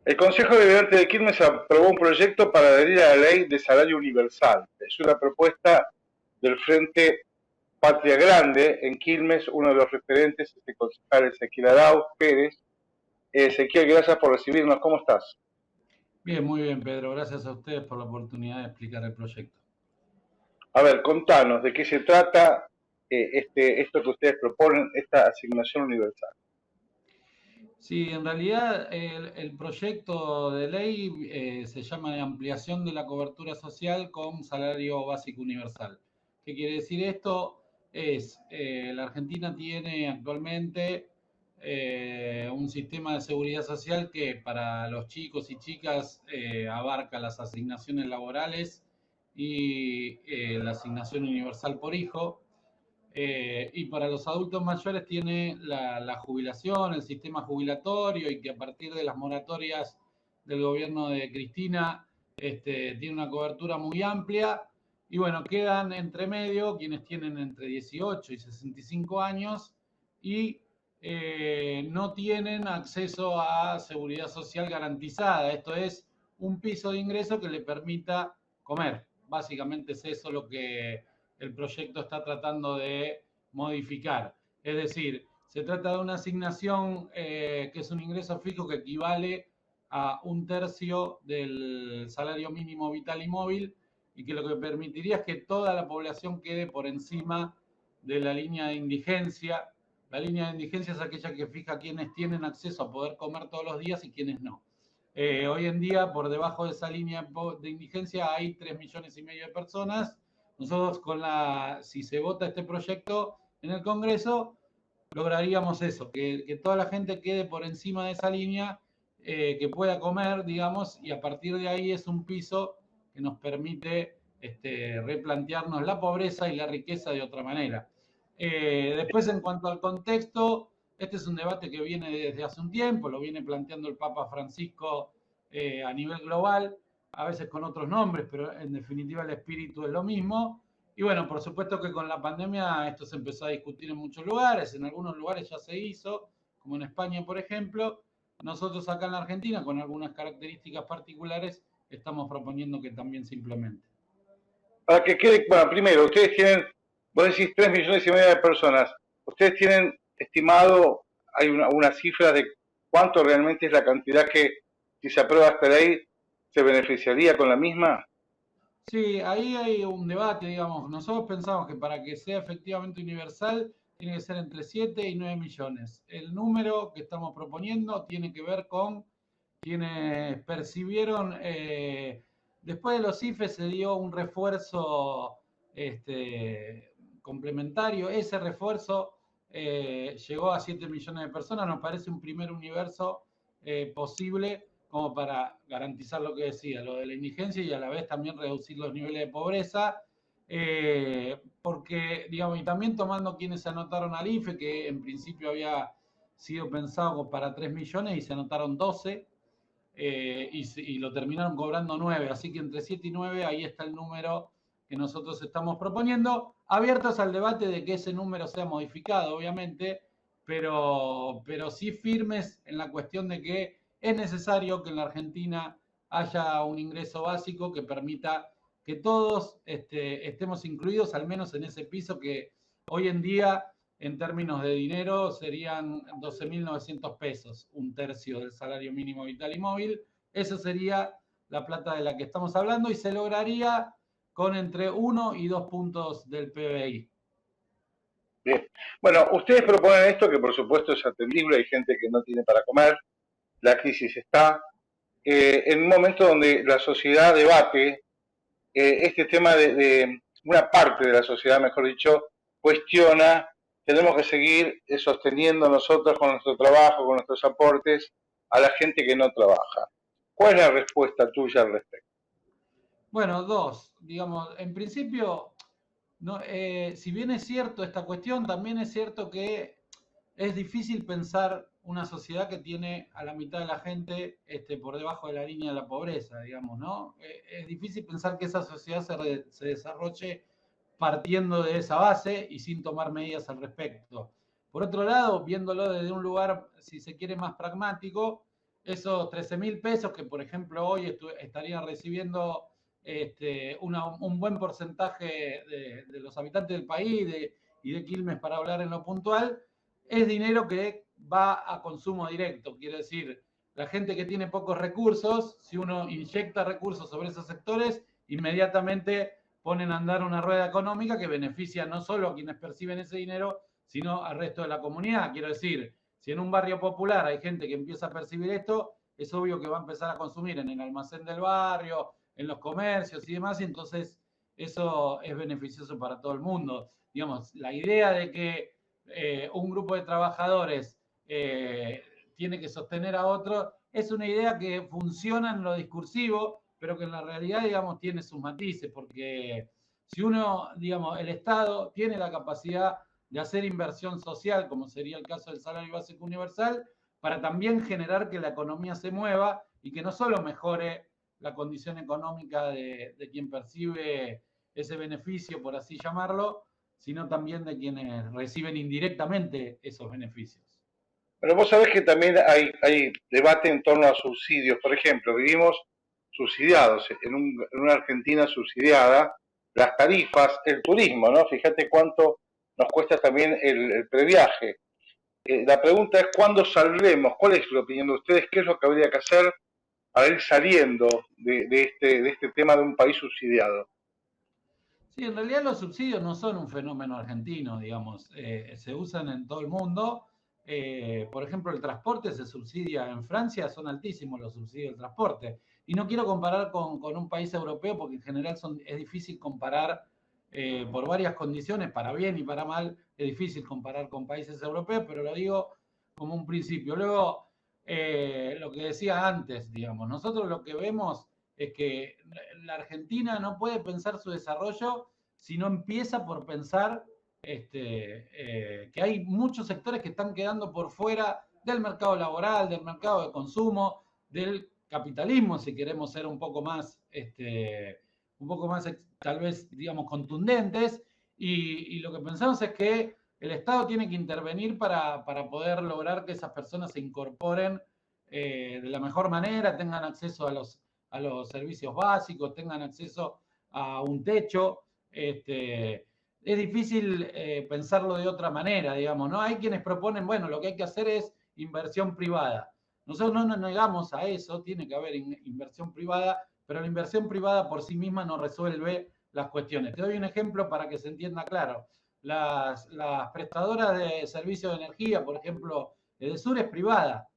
El Consejo Deliberante de Quilmes aprobó un proyecto para adherir a la ley de salario universal. Es una propuesta del Frente Patria Grande en Quilmes. Uno de los referentes es el concejal Ezequiel Arauz Pérez. Ezequiel, gracias por recibirnos. ¿Cómo estás? Bien, muy bien, Pedro. Gracias a ustedes por la oportunidad de explicar el proyecto. A ver, contanos de qué se trata esto que ustedes proponen, esta asignación universal. Sí, en realidad el proyecto de ley se llama de ampliación de la cobertura social con salario básico universal. ¿Qué quiere decir esto? La Argentina tiene actualmente un sistema de seguridad social que para los chicos y chicas abarca las asignaciones laborales y la asignación universal por hijo. Y para los adultos mayores tiene la jubilación, el sistema jubilatorio, y que a partir de las moratorias del gobierno de Cristina tiene una cobertura muy amplia. Y bueno, quedan entre medio quienes tienen entre 18 y 65 años y no tienen acceso a seguridad social garantizada. Esto es un piso de ingreso que le permita comer. Básicamente es eso lo que el proyecto está tratando de modificar. Es decir, se trata de una asignación que es un ingreso fijo que equivale a 1/3 del salario mínimo vital y móvil, y que lo que permitiría es que toda la población quede por encima de la línea de indigencia. La línea de indigencia es aquella que fija quienes tienen acceso a poder comer todos los días y quienes no. Hoy en día, por debajo de esa línea de indigencia hay 3,5 millones de personas. Nosotros si se vota este proyecto en el Congreso, lograríamos eso, que toda la gente quede por encima de esa línea, que pueda comer, digamos, y a partir de ahí es un piso que nos permite replantearnos la pobreza y la riqueza de otra manera. Después, en cuanto al contexto, este es un debate que viene desde hace un tiempo, lo viene planteando el Papa Francisco a nivel global, a veces con otros nombres, pero en definitiva el espíritu es lo mismo. Y bueno, por supuesto que con la pandemia esto se empezó a discutir en muchos lugares, en algunos lugares ya se hizo, como en España, por ejemplo. Nosotros acá en la Argentina, con algunas características particulares, estamos proponiendo que también se implemente. Para que quede, bueno, primero, ustedes tienen, vos decís 3,5 millones de personas. ¿Ustedes tienen estimado, hay una cifra de cuánto realmente es la cantidad que, si se aprueba esta ley, se beneficiaría con la misma? Sí, ahí hay un debate, digamos. Nosotros pensamos que para que sea efectivamente universal tiene que ser entre 7 y 9 millones. El número que estamos proponiendo tiene que ver con quienes percibieron, después de los IFE se dio un refuerzo complementario. Ese refuerzo llegó a 7 millones de personas. Nos parece un primer universo posible como para garantizar lo que decía, lo de la indigencia, y a la vez también reducir los niveles de pobreza, porque, digamos, y también tomando quienes se anotaron al IFE, que en principio había sido pensado para 3 millones y se anotaron 12, y lo terminaron cobrando 9, así que entre 7 y 9 ahí está el número que nosotros estamos proponiendo, abiertos al debate de que ese número sea modificado, obviamente, pero sí firmes en la cuestión de que es necesario que en la Argentina haya un ingreso básico que permita que todos estemos incluidos, al menos en ese piso que hoy en día, en términos de dinero, serían 12.900 pesos, 1/3 del salario mínimo vital y móvil. Esa sería la plata de la que estamos hablando y se lograría con entre 1 y 2 puntos del PBI. Bien. Bueno, ustedes proponen esto que por supuesto es atendible, hay gente que no tiene para comer, la crisis está, en un momento donde la sociedad debate este tema de una parte de la sociedad, mejor dicho, cuestiona, tenemos que seguir sosteniendo nosotros con nuestro trabajo, con nuestros aportes, a la gente que no trabaja. ¿Cuál es la respuesta tuya al respecto? Bueno, dos, digamos, en principio, no, si bien es cierto esta cuestión, también es cierto que es difícil pensar una sociedad que tiene a la mitad de la gente por debajo de la línea de la pobreza, digamos, ¿no? Es difícil pensar que esa sociedad se desarrolle partiendo de esa base y sin tomar medidas al respecto. Por otro lado, viéndolo desde un lugar, si se quiere, más pragmático, esos 13.000 pesos que, por ejemplo, hoy estarían recibiendo un buen porcentaje de los habitantes del país y de Quilmes, para hablar en lo puntual, es dinero que va a consumo directo. Quiere decir, la gente que tiene pocos recursos, si uno inyecta recursos sobre esos sectores, inmediatamente ponen a andar una rueda económica que beneficia no solo a quienes perciben ese dinero, sino al resto de la comunidad. Quiero decir, si en un barrio popular hay gente que empieza a percibir esto, es obvio que va a empezar a consumir en el almacén del barrio, en los comercios y demás, y entonces eso es beneficioso para todo el mundo. Digamos, la idea de que un grupo de trabajadores tiene que sostener a otro es una idea que funciona en lo discursivo, pero que en la realidad, digamos, tiene sus matices, porque si uno, digamos, el Estado tiene la capacidad de hacer inversión social, como sería el caso del salario básico universal, para también generar que la economía se mueva y que no solo mejore la condición económica de quien percibe ese beneficio, por así llamarlo, sino también de quienes reciben indirectamente esos beneficios. Pero vos sabés que también hay debate en torno a subsidios. Por ejemplo, vivimos subsidiados en una Argentina subsidiada, las tarifas, el turismo, ¿no? Fíjate cuánto nos cuesta también el previaje. La pregunta es, ¿cuándo saldremos? ¿Cuál es la opinión de ustedes? ¿Qué es lo que habría que hacer para ir saliendo de este tema de un país subsidiado? Sí, en realidad los subsidios no son un fenómeno argentino, digamos, se usan en todo el mundo. Por ejemplo, el transporte se subsidia en Francia, son altísimos los subsidios del transporte. Y no quiero comparar con un país europeo porque en general es difícil comparar por varias condiciones, para bien y para mal, es difícil comparar con países europeos, pero lo digo como un principio. Luego, lo que decía antes, digamos, nosotros lo que vemos es que la Argentina no puede pensar su desarrollo si no empieza por pensar que hay muchos sectores que están quedando por fuera del mercado laboral, del mercado de consumo, del capitalismo, si queremos ser un poco más tal vez, digamos, contundentes. Y lo que pensamos es que el Estado tiene que intervenir para poder lograr que esas personas se incorporen de la mejor manera, tengan acceso a los servicios básicos, tengan acceso a un techo. Es difícil pensarlo de otra manera, digamos, ¿no? Hay quienes proponen, bueno, lo que hay que hacer es inversión privada. Nosotros no nos negamos a eso, tiene que haber inversión privada, pero la inversión privada por sí misma no resuelve las cuestiones. Te doy un ejemplo para que se entienda claro. Las prestadoras de servicio de energía, por ejemplo, Edesur es privada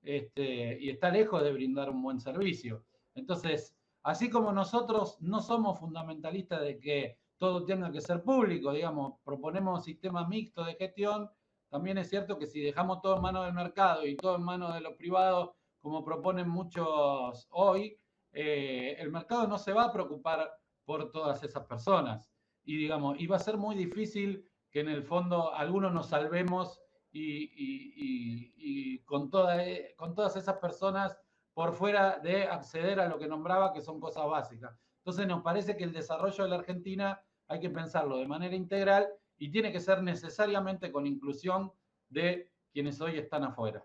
y está lejos de brindar un buen servicio. Entonces, así como nosotros no somos fundamentalistas de que todo tenga que ser público, digamos, proponemos sistemas mixtos de gestión, también es cierto que si dejamos todo en manos del mercado y todo en manos de los privados, como proponen muchos hoy, el mercado no se va a preocupar por todas esas personas. Y digamos, y va a ser muy difícil que en el fondo algunos nos salvemos y con todas esas personas por fuera de acceder a lo que nombraba, que son cosas básicas. Entonces nos parece que el desarrollo de la Argentina hay que pensarlo de manera integral y tiene que ser necesariamente con inclusión de quienes hoy están afuera.